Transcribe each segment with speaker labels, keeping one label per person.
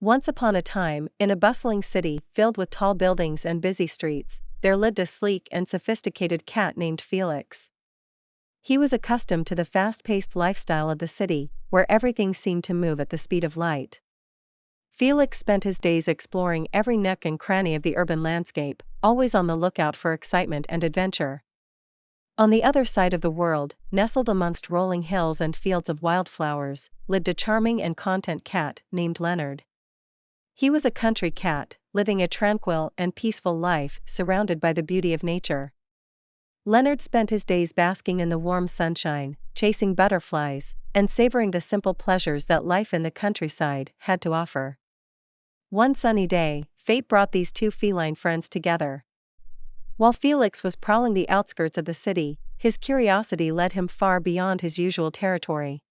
Speaker 1: Once upon a time, in a bustling city filled with tall buildings and busy streets, there lived a sleek and sophisticated cat named Felix. He was accustomed to the fast-paced lifestyle of the city, where everything seemed to move at the speed of light. Felix spent his days exploring every nook and cranny of the urban landscape, always on the lookout for excitement and adventure. On the other side of the world, nestled amongst rolling hills and fields of wildflowers, lived a charming and content cat named Leonard. He was a country cat, living a tranquil and peaceful life surrounded by the beauty of nature. Leonard spent his days basking in the warm sunshine, chasing butterflies, and savoring the simple pleasures that life in the countryside had to offer. One sunny day, fate brought these two feline friends together. While Felix was prowling the outskirts of the city, his curiosity led him far beyond his usual territory.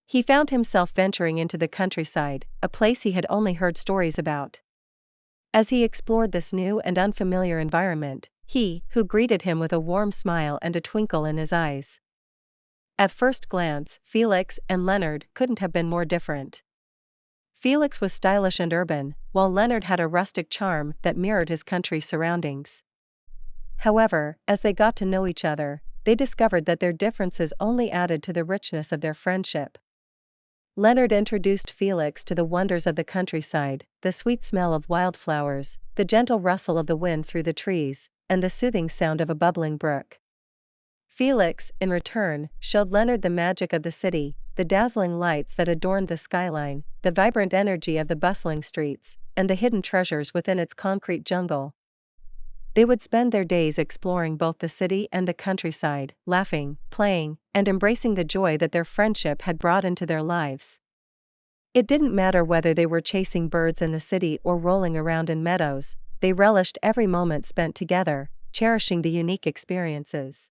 Speaker 1: He found himself venturing into the countryside, a place he had only heard stories about. As he explored this new and unfamiliar environment, who greeted him with a warm smile and a twinkle in his eyes. At first glance, Felix and Leonard couldn't have been more different. Felix was stylish and urban, while Leonard had a rustic charm that mirrored his country surroundings. However, as they got to know each other, they discovered that their differences only added to the richness of their friendship. Leonard introduced Felix to the wonders of the countryside, the sweet smell of wildflowers, the gentle rustle of the wind through the trees, and the soothing sound of a bubbling brook. Felix, in return, showed Leonard the magic of the city, the dazzling lights that adorned the skyline, the vibrant energy of the bustling streets, and the hidden treasures within its concrete jungle. They would spend their days exploring both the city and the countryside, laughing, playing, and embracing the joy that their friendship had brought into their lives. It didn't matter whether they were chasing birds in the city or rolling around in meadows, they relished every moment spent together, cherishing the unique experiences.